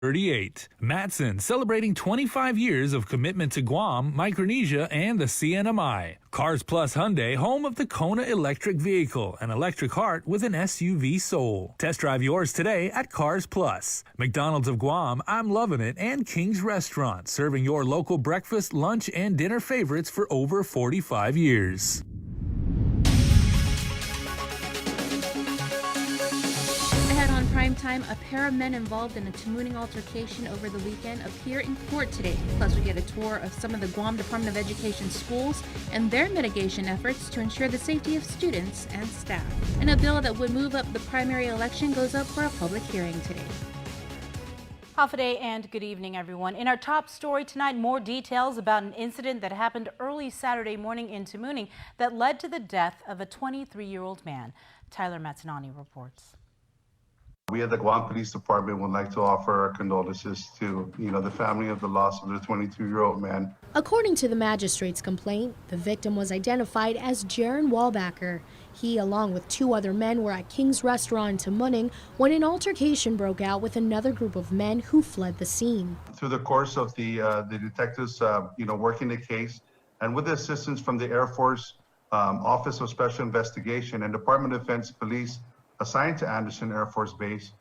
38. Matson, celebrating 25 years of commitment to Guam, Micronesia, and the CNMI. Cars Plus Hyundai, home of the Kona electric vehicle, an electric heart with an SUV soul. Test drive yours today at Cars Plus. McDonald's of Guam, I'm Loving It, and King's Restaurant, serving your local breakfast, lunch, and dinner favorites for over 45 years. Prime time, a pair of men involved in a Tamuning altercation over the weekend appear in court today. Plus, we get a tour of some of the Guam Department of Education schools and their mitigation efforts to ensure the safety of students and staff. And a bill that would move up the primary election goes up for a public hearing today. Half a day and good evening, everyone. In our top story tonight, more details about an incident that happened early Saturday morning in Tamuning that led to the death of a 23-year-old man. Tyler Matsanani reports. We at the Guam Police Department would like to offer our condolences to, the family of the loss of the 22-year-old man. According to the magistrate's complaint, the victim was identified as Jaron Wallbacker. He, along with two other men, were at King's Restaurant in Tamuning when an altercation broke out with another group of men who fled the scene. Through the course of the detectives, working the case, and with the assistance from the Air Force Office of Special Investigation and Department of Defense Police assigned to Anderson Air Force Base,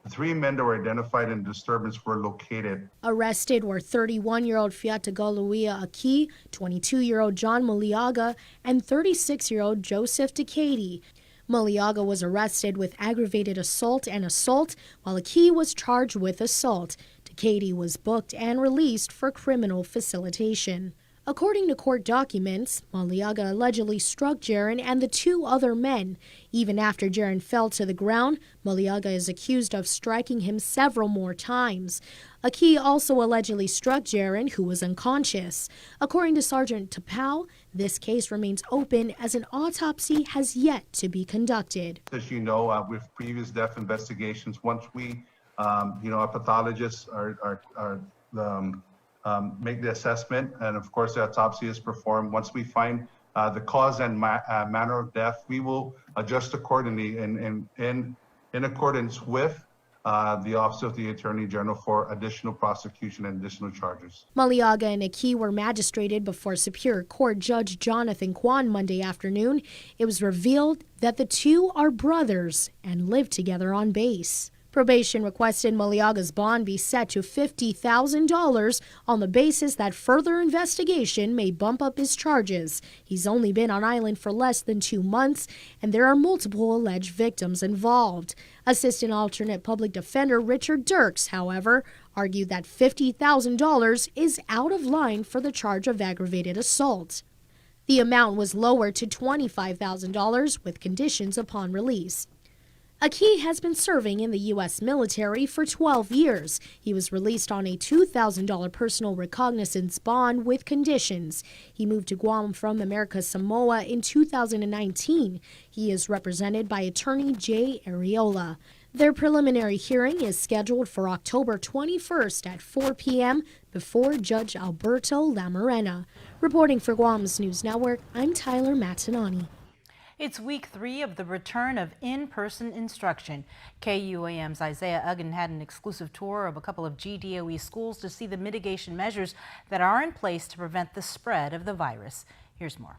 the three men that were identified in the disturbance were located. Arrested were 31-year-old Fiatagoluia Aki, 22-year-old John Maliaga, and 36-year-old Joseph Decady. Maliaga was arrested with aggravated assault and assault, while Aki was charged with assault. Decady was booked and released for criminal facilitation. According to court documents, Maliaga allegedly struck Jaron and the two other men. Even after Jaron fell to the ground, Maliaga is accused of striking him several more times. Aki also allegedly struck Jaron, who was unconscious. According to Sergeant Tapau, this case remains open as an autopsy has yet to be conducted. As you know, with previous death investigations, once we, our pathologists make the assessment, and of course the autopsy is performed. Once we find the cause and manner of death, we will adjust accordingly in accordance with the Office of the Attorney General for additional prosecution and additional charges. Maliaga and Aki were magistrated before Superior Court Judge Jonathan Kwan Monday afternoon. It was revealed that the two are brothers and live together on base. Probation requested Maliaga's bond be set to $50,000 on the basis that further investigation may bump up his charges. He's only been on island for less than 2 months, and there are multiple alleged victims involved. Assistant Alternate Public Defender Richard Dirks, however, argued that $50,000 is out of line for the charge of aggravated assault. The amount was lowered to $25,000 with conditions upon release. Aki has been serving in the U.S. military for 12 years. He was released on a $2,000 personal recognizance bond with conditions. He moved to Guam from America's Samoa in 2019. He is represented by attorney Jay Areola. Their preliminary hearing is scheduled for October 21st at 4 p.m. before Judge Alberto Lamarena. Reporting for Guam's News Network, I'm Tyler Matsanani. It's week 3 of the return of in-person instruction. KUAM's Isaiah Uggan had an exclusive tour of a couple of GDOE schools to see the mitigation measures that are in place to prevent the spread of the virus. Here's more.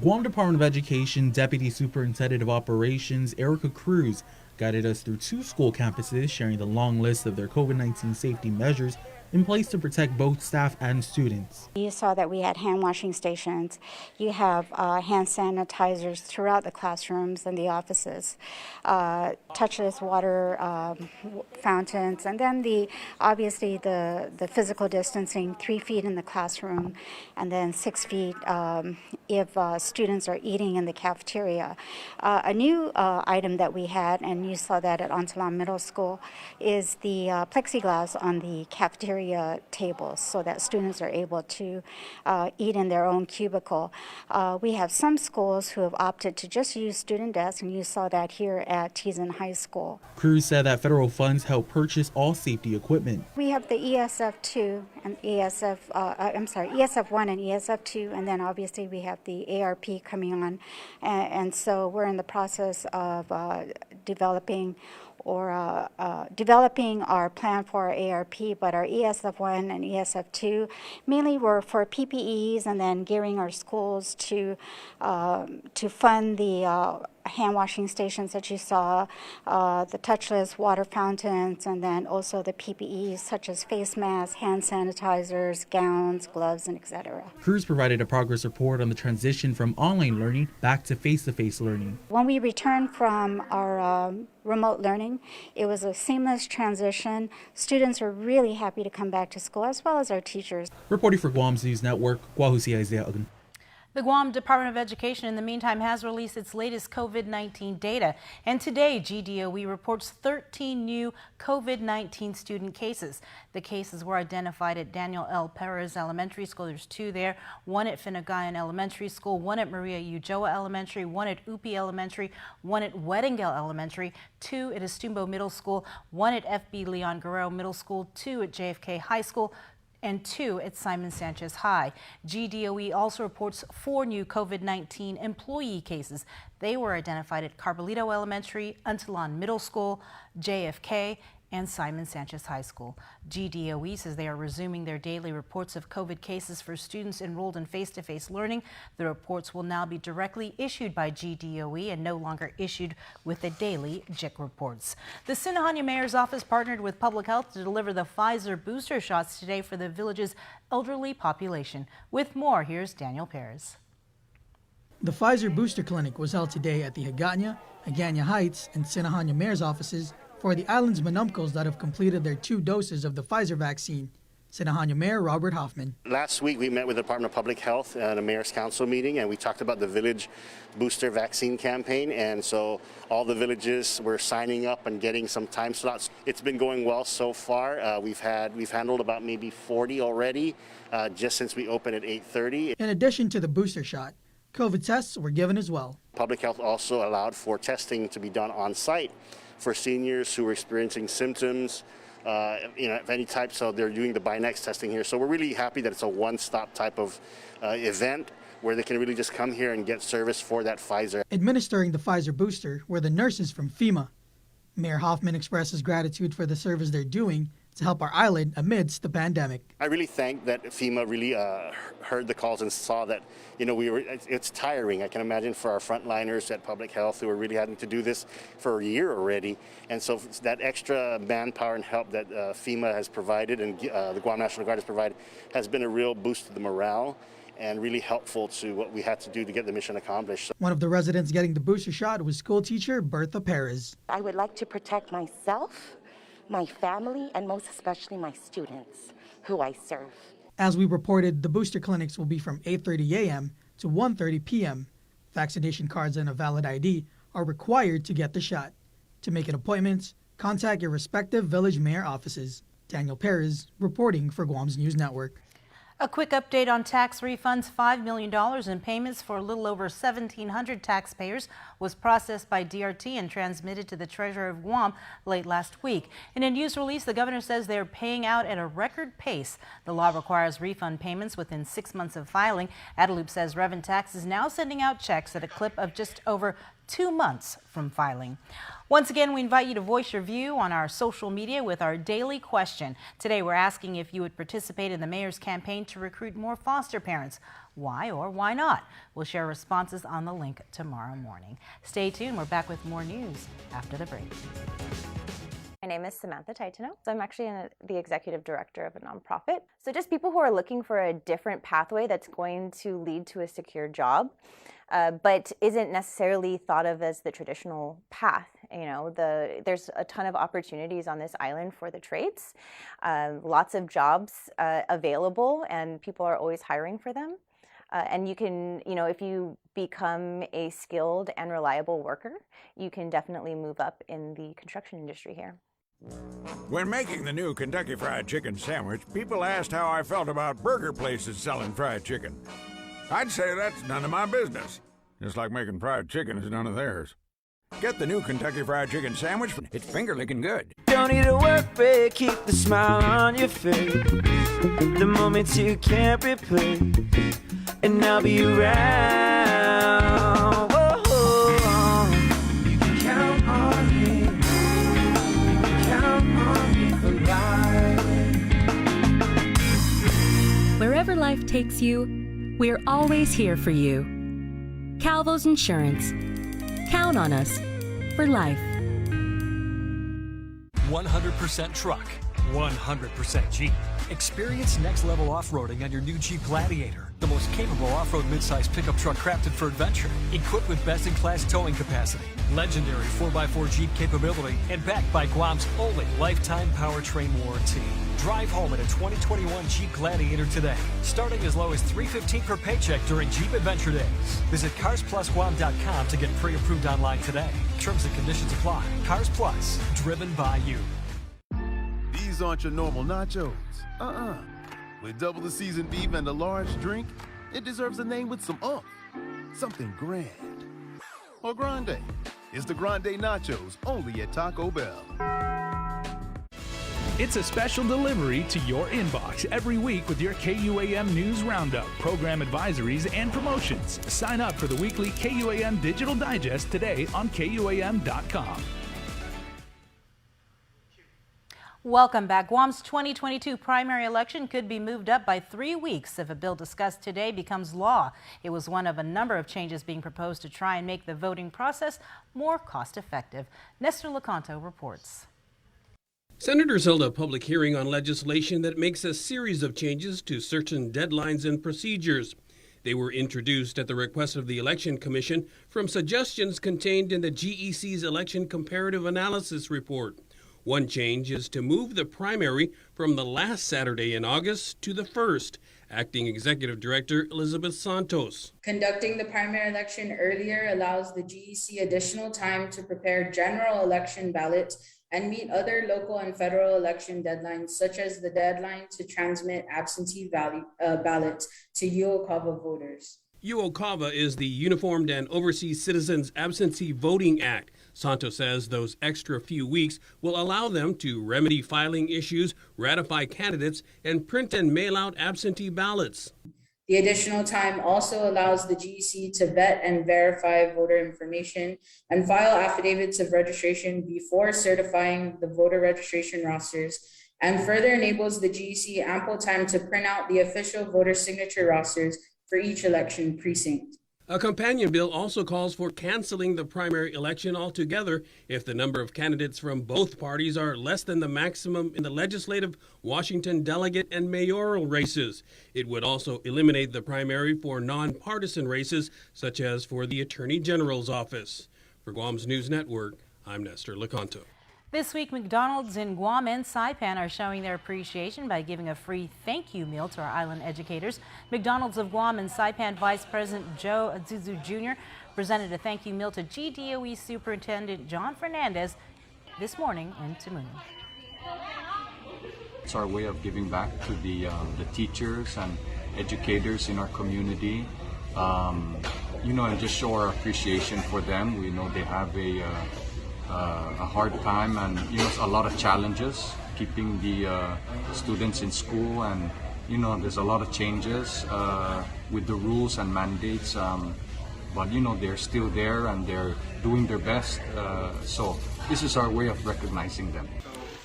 Guam Department of Education Deputy Superintendent of Operations Erica Cruz guided us through 2 school campuses, sharing the long list of their COVID-19 safety measures in place to protect both staff and students. You saw that we had hand washing stations. You have hand sanitizers throughout the classrooms and the offices, touchless water fountains, and then obviously the physical distancing, 3 feet in the classroom, and then 6 feet if students are eating in the cafeteria. A new item that we had, and you saw that at Antalam Middle School, is the plexiglass on the cafeteria tables so that students are able to eat in their own cubicle. We have some schools who have opted to just use student desks, and you saw that here at Teason High School. Cruz said that federal funds help purchase all safety equipment. We have the ESF2 and ESF1 and ESF2, and then obviously we have the ARP coming on, and so we're in the process of developing developing our plan for our ARP, but our ESF1 and ESF2 mainly were for PPEs and then gearing our schools to fund the hand washing stations that you saw, the touchless water fountains, and then also the PPEs such as face masks, hand sanitizers, gowns, gloves, and etc. Cruz provided a progress report on the transition from online learning back to face-to-face learning. When we returned from our remote learning, it was a seamless transition. Students were really happy to come back to school, as well as our teachers. Reporting for Guam's News Network, Guahusi Isaiah Ugan. The Guam Department of Education, in the meantime, has released its latest COVID-19 data. And today, GDOE reports 13 new COVID-19 student cases. The cases were identified at Daniel L. Perez Elementary School. There's 2 there, 1 at Finagayan Elementary School, 1 at Maria Ujoa Elementary, 1 at Upi Elementary, 1 at Weddingale Elementary, 2 at Estumbo Middle School, 1 at FB Leon Guerrero Middle School, 2 at JFK High School, and 2 at Simon Sanchez High. GDOE also reports 4 new COVID-19 employee cases. They were identified at Carbolito Elementary, Untalan Middle School, JFK, and Simon Sanchez High School. GDOE says they are resuming their daily reports of COVID cases for students enrolled in face-to-face learning. The reports will now be directly issued by GDOE and no longer issued with the daily JIC reports. The Sinajana Mayor's Office partnered with Public Health to deliver the Pfizer booster shots today for the village's elderly population. With more, here's Daniel Perez. The Pfizer booster clinic was held today at the Hagåtña, Hagåtña Heights, and Sinajana Mayor's offices for the island's Manumcos that have completed their 2 doses of the Pfizer vaccine. Sinajana Mayor Robert Hoffman. Last week we met with the Department of Public Health at a Mayor's Council meeting, and we talked about the village booster vaccine campaign, and so all the villages were signing up and getting some time slots. It's been going well so far. We've handled about maybe 40 already just since we opened at 8:30. In addition to the booster shot, COVID tests were given as well. Public Health also allowed for testing to be done on site for seniors who are experiencing symptoms, of any type, so they're doing the Binex testing here. So we're really happy that it's a one-stop type of event where they can really just come here and get service for that Pfizer. Administering the Pfizer booster were the nurses from FEMA. Mayor Hoffman expresses gratitude for the service they're doing to help our island amidst the pandemic. I really think that FEMA really heard the calls and saw that, it's tiring. I can imagine for our frontliners at Public Health who are really having to do this for a year already. And so that extra manpower and help that FEMA has provided and the Guam National Guard has provided has been a real boost to the morale and really helpful to what we had to do to get the mission accomplished. One of the residents getting the booster shot was school teacher Bertha Perez. I would like to protect myself, my family, and most especially my students who I serve. As we reported, the booster clinics will be from 8:30 a.m. to 1:30 p.m. Vaccination cards and a valid ID are required to get the shot. To make an appointment, contact your respective village mayor offices. Daniel Perez reporting for Guam's News Network. A quick update on tax refunds. $5 million in payments for a little over 1,700 taxpayers was processed by DRT and transmitted to the Treasurer of Guam late last week. In a news release, the governor says they are paying out at a record pace. The law requires refund payments within 6 months of filing. Adelup says Revenue Tax is now sending out checks at a clip of just over 2 months from filing. Once again, we invite you to voice your view on our social media with our daily question. Today, we're asking if you would participate in the mayor's campaign to recruit more foster parents. Why or why not? We'll share responses on the link tomorrow morning. Stay tuned. We're back with more news after the break. My name is Samantha Titano. So I'm actually the executive director of a nonprofit. So just people who are looking for a different pathway that's going to lead to a secure job, but isn't necessarily thought of as the traditional path. There's a ton of opportunities on this island for the trades, lots of jobs available, and people are always hiring for them. And you can, if you become a skilled and reliable worker, you can definitely move up in the construction industry here. When making the new Kentucky Fried Chicken sandwich, people asked how I felt about burger places selling fried chicken. I'd say that's none of my business. Just like making fried chicken is none of theirs. Get the new Kentucky Fried Chicken sandwich. It's finger-licking good. Don't need a work break, keep the smile on your face. The moments you can't replace, and I'll be around. Whoa, you can count on me. life takes you, we're always here for you. Calvo's Insurance. Count on us for life. 100% truck, 100% Jeep. Experience next-level off-roading on your new Jeep Gladiator, the most capable off-road midsize pickup truck crafted for adventure, equipped with best-in-class towing capacity, legendary 4x4 Jeep capability, and backed by Guam's only lifetime powertrain warranty. Drive home in a 2021 Jeep Gladiator today, starting as low as $315 per paycheck during Jeep Adventure Days. Visit CarsPlusGuam.com to get pre-approved online today. Terms and conditions apply. Cars Plus, driven by you. These aren't your normal nachos. With double the seasoned beef and a large drink, it deserves a name with some oomph. Something grand. Or grande. It's the Grande Nachos, only at Taco Bell. It's a special delivery to your inbox every week with your KUAM News Roundup, program advisories, and promotions. Sign up for the weekly KUAM Digital Digest today on KUAM.com. Welcome back. Guam's 2022 primary election could be moved up by 3 weeks if a bill discussed today becomes law. It was one of a number of changes being proposed to try and make the voting process more cost-effective. Nestor Lecanto reports. Senators held a public hearing on legislation that makes a series of changes to certain deadlines and procedures. They were introduced at the request of the Election Commission from suggestions contained in the GEC's Election Comparative Analysis Report. One change is to move the primary from the last Saturday in August to the first. Acting Executive Director Elizabeth Santos. Conducting the primary election earlier allows the GEC additional time to prepare general election ballots and meet other local and federal election deadlines, such as the deadline to transmit absentee ballots to UOCAVA voters. UOCAVA is the Uniformed and Overseas Citizens Absentee Voting Act. Santos says those extra few weeks will allow them to remedy filing issues, ratify candidates, and print and mail out absentee ballots. The additional time also allows the GEC to vet and verify voter information and file affidavits of registration before certifying the voter registration rosters, and further enables the GEC ample time to print out the official voter signature rosters for each election precinct. A companion bill also calls for canceling the primary election altogether if the number of candidates from both parties are less than the maximum in the legislative, Washington delegate, and mayoral races. It would also eliminate the primary for nonpartisan races, such as for the Attorney General's office. For Guam's News Network, I'm Nestor Lecanto. This week, McDonald's in Guam and Saipan are showing their appreciation by giving a free thank you meal to our island educators. McDonald's of Guam and Saipan Vice President Joe Azuzu Jr. presented a thank you meal to GDOE Superintendent John Fernandez this morning in Tamuni. It's our way of giving back to the teachers and educators in our community, and just show our appreciation for them. We know they have a hard time and a lot of challenges keeping the students in school, and there's a lot of changes with the rules and mandates, but they're still there and they're doing their best, so this is our way of recognizing them.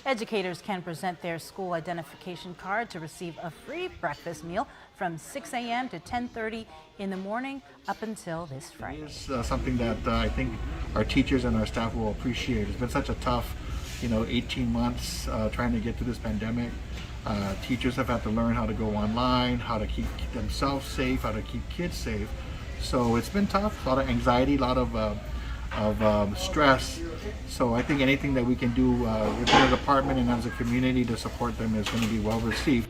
Educators can present their school identification card to receive a free breakfast meal from 6 a.m. to 10:30 in the morning up until this Friday. It's something that I think our teachers and our staff will appreciate. It's been such a tough, 18 months trying to get through this pandemic. Teachers have had to learn how to go online, how to keep themselves safe, how to keep kids safe. So it's been tough, a lot of anxiety, a lot of stress. So I think anything that we can do within our department and as a community to support them is going to be well received.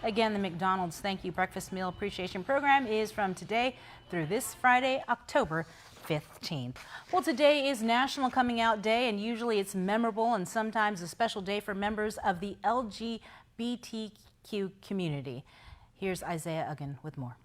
Again, the McDonald's Thank You Breakfast Meal Appreciation Program is from today through this Friday, October 15th. Well, today is National Coming Out Day, and usually it's memorable and sometimes a special day for members of the LGBTQ community. Here's Isaiah Uggan with more.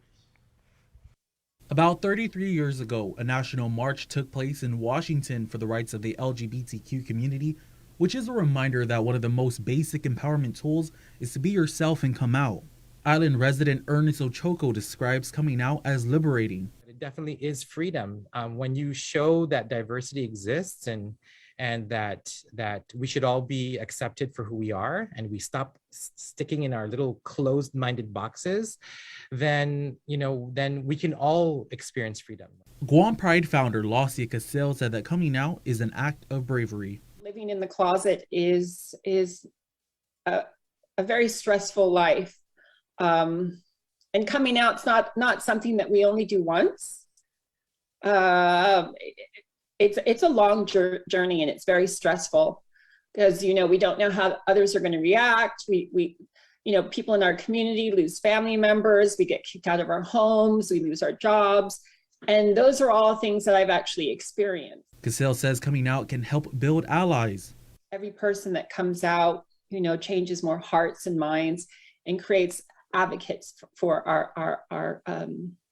About 33 years ago, a national march took place in Washington for the rights of the LGBTQ community, which is a reminder that one of the most basic empowerment tools is to be yourself and come out. Island resident Ernest Ochoco describes coming out as liberating. It definitely is freedom when you show that diversity exists and and that we should all be accepted for who we are, and we stop sticking in our little closed-minded boxes, then we can all experience freedom. Guam Pride founder Lausia Casil said that coming out is an act of bravery. Living in the closet is a very stressful life, and coming out's not something that we only do once. It's a long journey, and it's very stressful because we don't know how others are going to react. We people in our community lose family members, we get kicked out of our homes, we lose our jobs, and those are all things that I've actually experienced. Casil says coming out can help build allies. Every person that comes out, changes more hearts and minds and creates advocates for our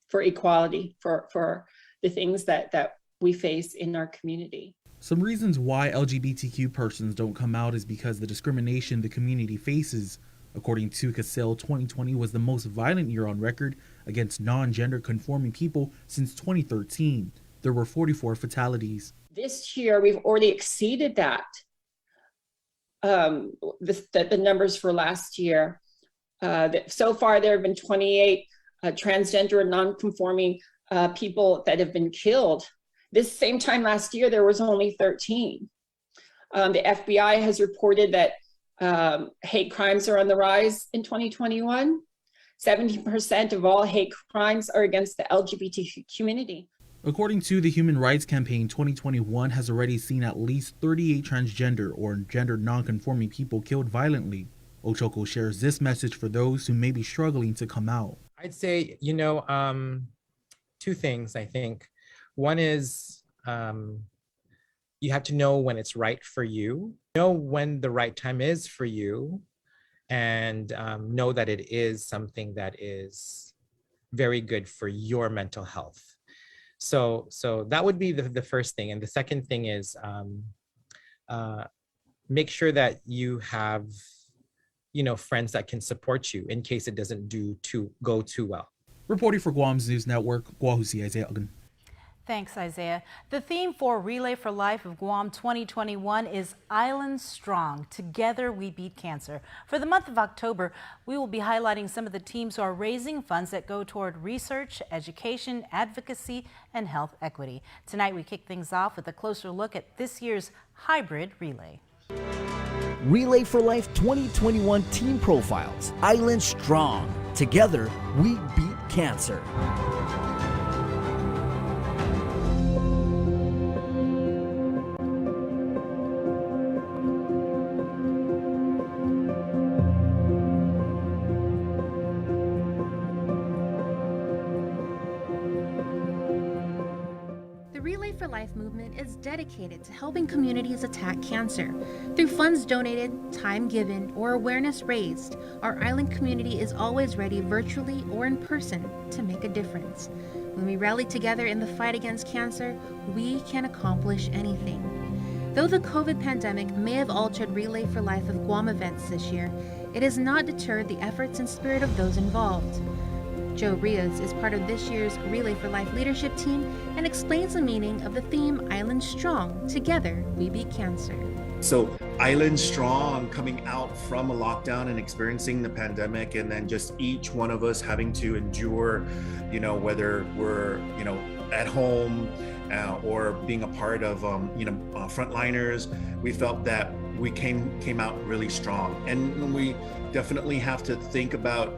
for equality, for the things that we face in our community. Some reasons why LGBTQ persons don't come out is because the discrimination the community faces. According to Casil, 2020 was the most violent year on record against non-gender conforming people since 2013. There were 44 fatalities. This year, we've already exceeded that. The numbers for last year. So far, there have been 28 transgender and non-conforming people that have been killed. This same time last year, there was only 13. The FBI has reported that hate crimes are on the rise in 2021. 70% of all hate crimes are against the LGBT community. According to the Human Rights Campaign, 2021 has already seen at least 38 transgender or gender non-conforming people killed violently. Ochoko shares this message for those who may be struggling to come out. I'd say, two things, I think. One is you have to know when it's right for you, know when the right time is for you, and know that it is something that is very good for your mental health. So that would be the first thing. And the second thing is make sure that you have, friends that can support you in case it doesn't go too well. Reporting for Guam's News Network, Guahusi Isaiah Ugan. Thanks, Isaiah. The theme for Relay for Life of Guam 2021 is Island Strong. Together we beat cancer. For the month of October, we will be highlighting some of the teams who are raising funds that go toward research, education, advocacy, and health equity. Tonight we kick things off with a closer look at this year's hybrid relay. Relay for Life 2021 Team Profiles. Island Strong. Together we beat cancer. For Life movement is dedicated to helping communities attack cancer. Through funds donated, time given, or awareness raised, our island community is always ready virtually or in person to make a difference. When we rally together in the fight against cancer, we can accomplish anything. Though the COVID pandemic may have altered Relay for Life of Guam events this year, it has not deterred the efforts and spirit of those involved. Joe Rios is part of this year's Relay for Life leadership team and explains the meaning of the theme Island Strong, Together We Beat Cancer. So Island Strong, coming out from a lockdown and experiencing the pandemic, and then just each one of us having to endure, whether we're, at home or being a part of, frontliners, we felt that we came out really strong. And we definitely have to think about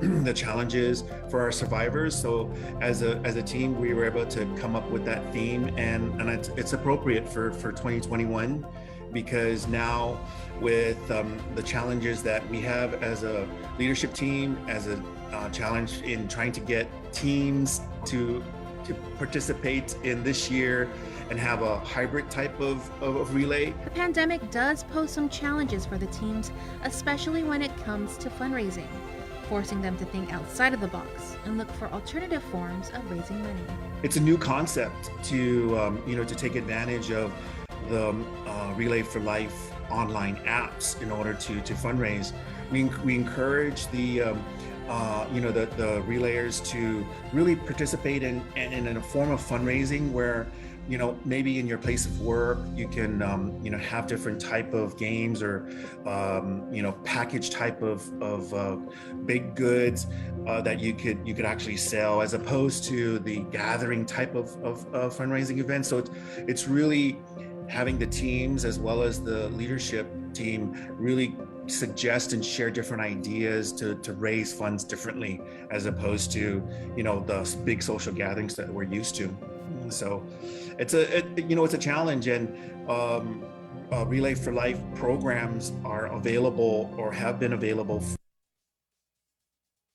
the challenges for our survivors. So as a team, we were able to come up with that theme, and it's appropriate for 2021, because now with the challenges that we have as a leadership team, as a challenge in trying to get teams to participate in this year and have a hybrid type of relay. The pandemic does pose some challenges for the teams, especially when it comes to fundraising, forcing them to think outside of the box and look for alternative forms of raising money. It's a new concept to to take advantage of the Relay for Life online apps in order to fundraise. We encourage the relayers to really participate in a form of fundraising where maybe in your place of work, you can, have different type of games or, package type of big goods that you could actually sell, as opposed to the gathering type of fundraising events. So it's really having the teams as well as the leadership team really suggest and share different ideas to raise funds differently, as opposed to, the big social gatherings that we're used to. So it's a challenge, and Relay for Life programs are available or have been available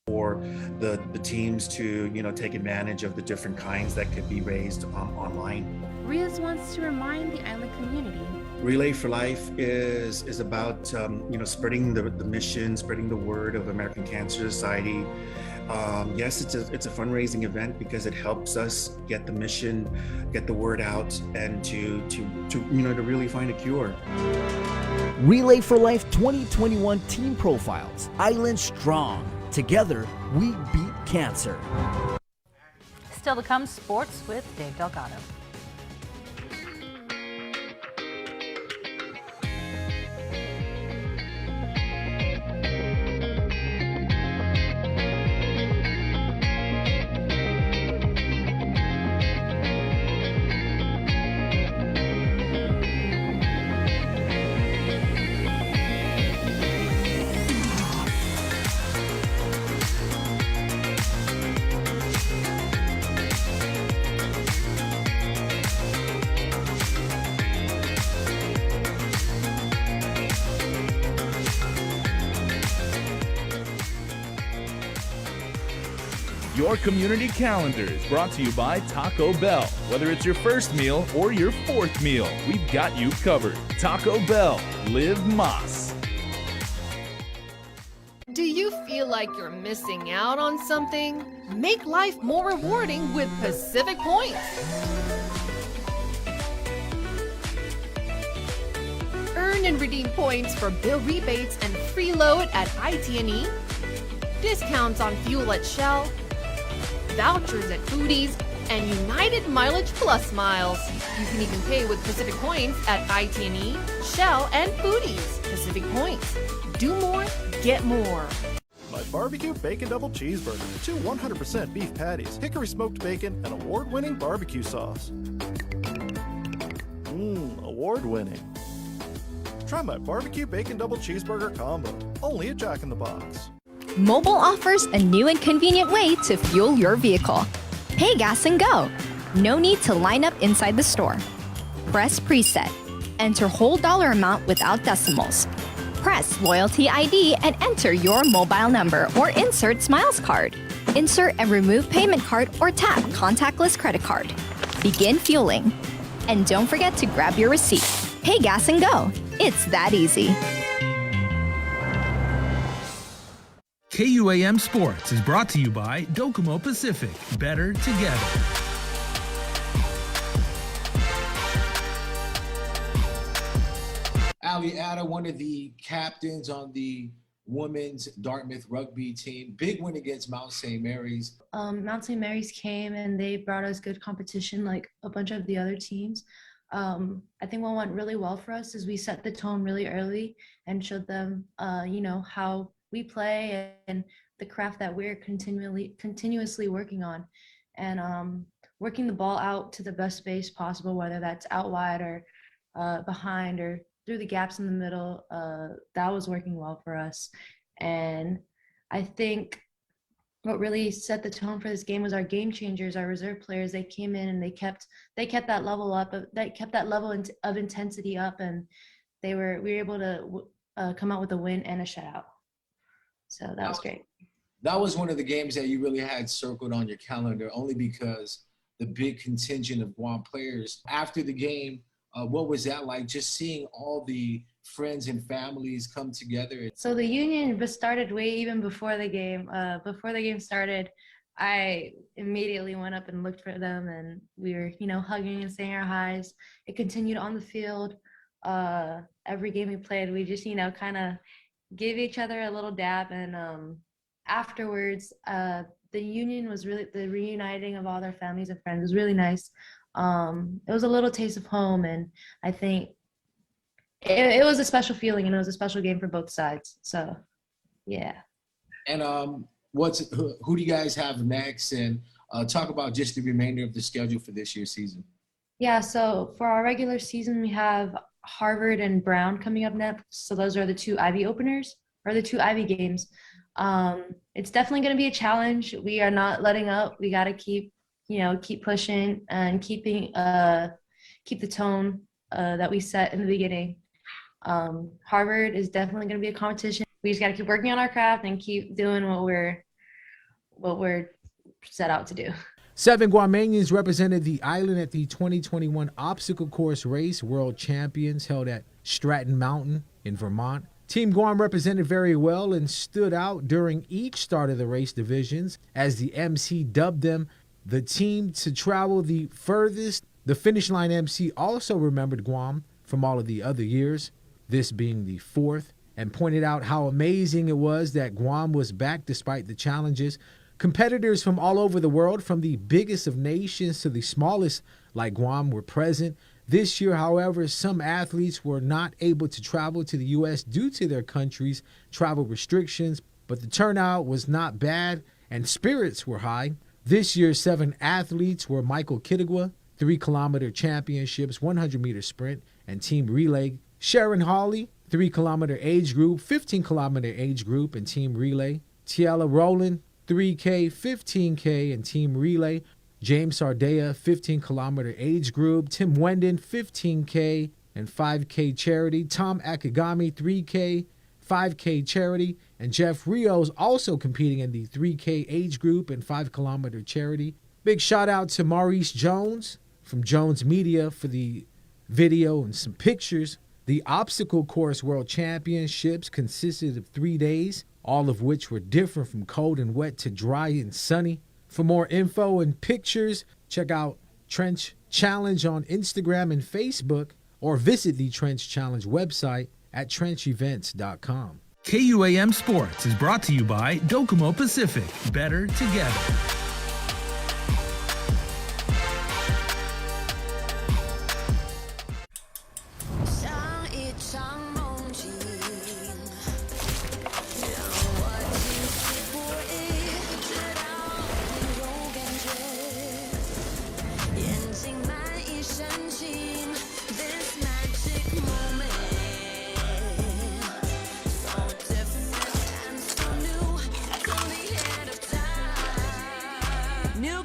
for the teams to, take advantage of the different kinds that could be raised online. Riaz wants to remind the island community. Relay for Life is about, spreading the mission, spreading the word of American Cancer Society. Yes, it's a fundraising event because it helps us get the mission, get the word out, and to really find a cure. Relay for Life 2021 Team Profiles. Island Strong. Together, we beat cancer. Still to come, sports with Dave Delgado. Your community calendar is brought to you by Taco Bell. Whether it's your first meal or your fourth meal, we've got you covered. Taco Bell, live Mas. Do you feel like you're missing out on something? Make life more rewarding with Pacific Points. Earn and redeem points for bill rebates and free load at IT&E, discounts on fuel at Shell, vouchers at Foodies, and United Mileage Plus miles. You can even pay with Pacific Points at IT&E, Shell, and Foodies. Pacific Points. Do more, get more. My barbecue bacon double cheeseburger, 2 100% beef patties, hickory smoked bacon, and award-winning barbecue sauce. Award-winning. Try my barbecue bacon double cheeseburger combo, only at Jack in the Box. Mobile offers a new and convenient way to fuel your vehicle. Pay gas and go. No need to line up inside the store. Press preset. Enter whole dollar amount without decimals. Press loyalty ID and enter your mobile number or insert Smiles card. Insert and remove payment card or tap contactless credit card. Begin fueling. And don't forget to grab your receipt. Pay gas and go. It's that easy. KUAM Sports is brought to you by Docomo Pacific. Better together. Ali Ada, one of the captains on the women's Dartmouth rugby team. Big win against Mount St. Mary's. Mount St. Mary's came and they brought us good competition like a bunch of the other teams. I think what went really well for us is we set the tone really early and showed them, how we play and the craft that we're continuously working on, and working the ball out to the best space possible, whether that's out wide or behind or through the gaps in the middle. That was working well for us. And I think what really set the tone for this game was our game changers, our reserve players. They came in and they kept that level up. They kept that level of intensity up, and we were able to come out with a win and a shutout. So that was great. That was one of the games that you really had circled on your calendar, only because the big contingent of Guam players. After the game, what was that like, just seeing all the friends and families come together? So the union started way even before the game. Before the game started, I immediately went up and looked for them, and we were, hugging and saying our highs. It continued on the field. Every game we played, we just, kind of gave each other a little dab, and afterwards the union was really, the reuniting of all their families and friends was really nice. It was a little taste of home, and I think it was a special feeling, and it was a special game for both sides. So, yeah. And who do you guys have next? And talk about just the remainder of the schedule for this year's season. Yeah, so for our regular season, we have Harvard and Brown coming up next. So those are the two Ivy openers, or the two Ivy games. It's definitely going to be a challenge. We are not letting up. We got to keep pushing and keep the tone that we set in the beginning. Harvard is definitely going to be a competition. We just got to keep working on our craft and keep doing what we're set out to do. 7 Guamanians represented the island at the 2021 Obstacle Course Race World Champions held at Stratton Mountain in Vermont. Team Guam represented very well and stood out during each start of the race divisions, as the MC dubbed them the team to travel the furthest. The finish line MC also remembered Guam from all of the other years, this being the 4th, and pointed out how amazing it was that Guam was back despite the challenges. Competitors from all over the world, from the biggest of nations to the smallest like Guam, were present. This year, however, some athletes were not able to travel to the U.S. due to their country's travel restrictions, but the turnout was not bad and spirits were high. This year, 7 athletes were Michael Kittigwa, 3-kilometer championships, 100-meter sprint, and team relay. Sharon Hawley, 3-kilometer age group, 15-kilometer age group, and team relay. Tiela Rowland, 3K, 15K, and team relay. James Sardea, 15-kilometer age group. Tim Wendon, 15K and 5K charity. Tom Akagami, 3K, 5K charity. And Jeff Rios also competing in the 3K age group and 5-kilometer charity. Big shout out to Maurice Jones from Jones Media for the video and some pictures. The Obstacle Course World Championships consisted of 3 days, all of which were different from cold and wet to dry and sunny. For more info and pictures, check out Trench Challenge on Instagram and Facebook, or visit the Trench Challenge website at trenchevents.com. KUAM Sports is brought to you by Docomo Pacific. Better together.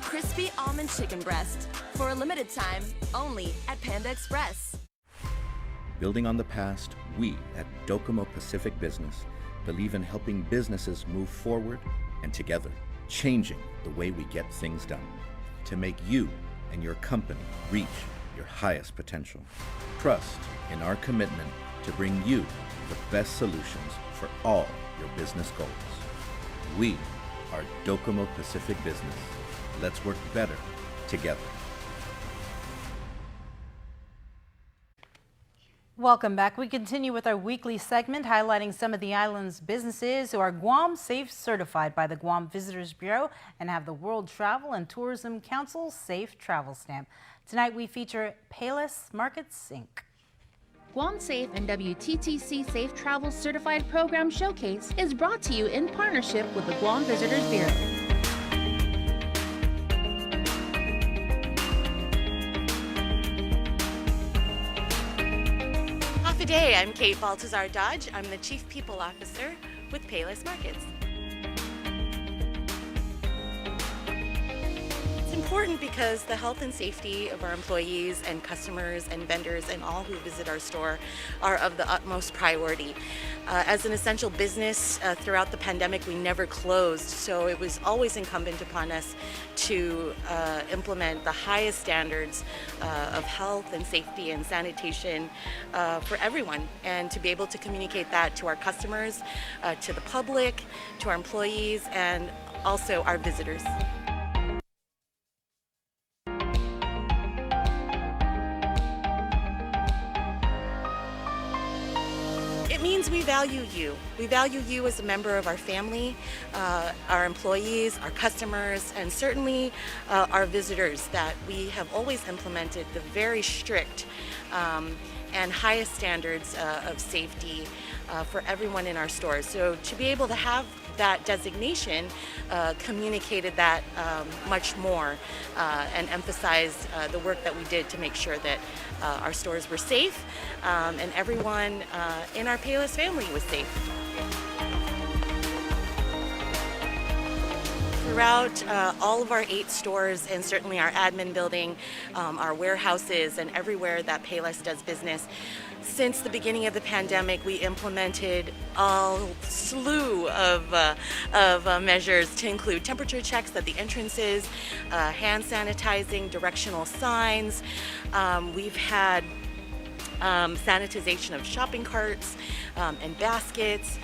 Crispy almond chicken breast for a limited time only at Panda Express. Building on the past, we at Docomo Pacific Business believe in helping businesses move forward and together, changing the way we get things done to make you and your company reach your highest potential. Trust in our commitment to bring you the best solutions for all your business goals. We are Docomo Pacific Business. Let's work better together. Welcome back. We continue with our weekly segment highlighting some of the island's businesses who are Guam Safe certified by the Guam Visitors Bureau and have the World Travel and Tourism Council Safe Travel Stamp. Tonight we feature Payless Markets, Inc. Guam Safe and WTTC Safe Travel Certified Program Showcase is brought to you in partnership with the Guam Visitors Bureau. Good day, I'm Kate Baltazar Dodge. I'm the Chief People Officer with Payless Markets. It's important because the health and safety of our employees and customers and vendors and all who visit our store are of the utmost priority. As an essential business throughout the pandemic, we never closed, so it was always incumbent upon us to implement the highest standards of health and safety and sanitation for everyone, and to be able to communicate that to our customers, to the public, to our employees, and also our visitors. It means we've value you. We value you as a member of our family, our employees, our customers, and certainly our visitors, that we have always implemented the very strict and highest standards of safety for everyone in our stores. So to be able to have that designation communicated that much more and emphasized the work that we did to make sure that our stores were safe and everyone in our Payless family was safe. Throughout all of our 8 stores and certainly our admin building, our warehouses, and everywhere that Payless does business, since the beginning of the pandemic, we implemented a slew of measures to include temperature checks at the entrances, hand sanitizing, directional signs. We've had sanitization of shopping carts and baskets.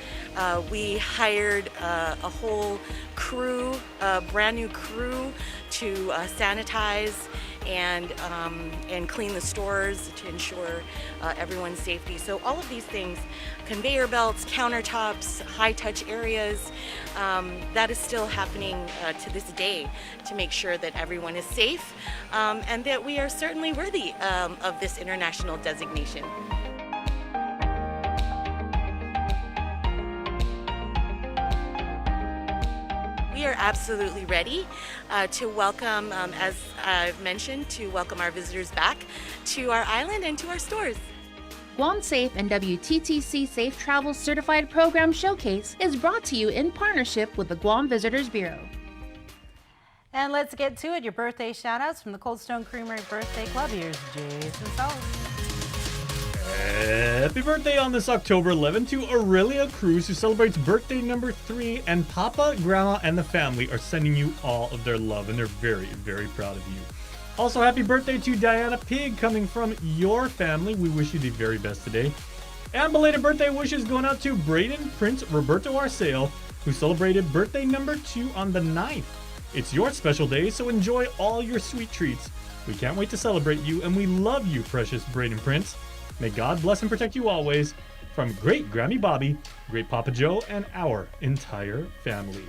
We hired a whole crew, a brand new crew, to sanitize and clean the stores to ensure everyone's safety. So all of these things, conveyor belts, countertops, high-touch areas, that is still happening to this day to make sure that everyone is safe and that we are certainly worthy of this international designation. We are absolutely ready to welcome, as I've mentioned, to welcome our visitors back to our island and to our stores. Guam Safe and WTTC Safe Travel Certified Program Showcase is brought to you in partnership with the Guam Visitors Bureau. And let's get to it. Your birthday shout-outs from the Cold Stone Creamery Birthday Club. Here's Jason Sullivan. Happy birthday on this October 11 to Aurelia Cruz, who celebrates birthday number 3, and Papa, Grandma, and the family are sending you all of their love, and they're very, very proud of you. Also, happy birthday to Diana Pig, coming from your family. We wish you the very best today. And belated birthday wishes going out to Braden Prince Roberto Arceo, who celebrated birthday number 2 on the 9th. It's your special day, so enjoy all your sweet treats. We can't wait to celebrate you, and we love you, precious Braden Prince. May God bless and protect you always. From great Grammy Bobby, great Papa Joe, and our entire family.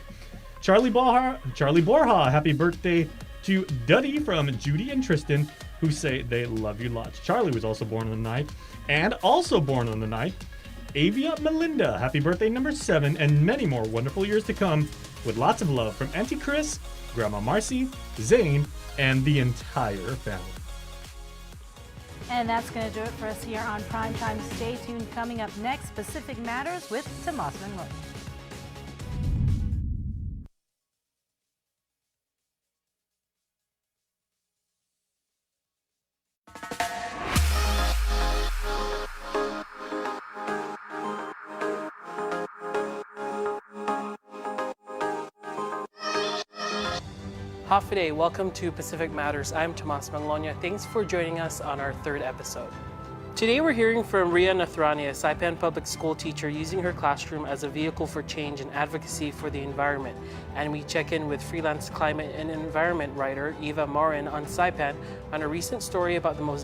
Charlie Borja, happy birthday to Duddy from Judy and Tristan, who say they love you lots. Charlie was also born on the 9th. And also born on the 9th, Avia Melinda, happy birthday number 7, and many more wonderful years to come, with lots of love from Auntie Chris, Grandma Marcy, Zane, and the entire family. And that's going to do it for us here on Primetime. Stay tuned. Coming up next, Pacific Matters with Tomas Monroy. Hafiday, welcome to Pacific Matters. I'm Tomas Manglonia. Thanks for joining us on our 3rd episode. Today we're hearing from Ria Nathrani, a Saipan public school teacher using her classroom as a vehicle for change and advocacy for the environment. And we check in with freelance climate and environment writer Eva Morin on Saipan on a recent story about the most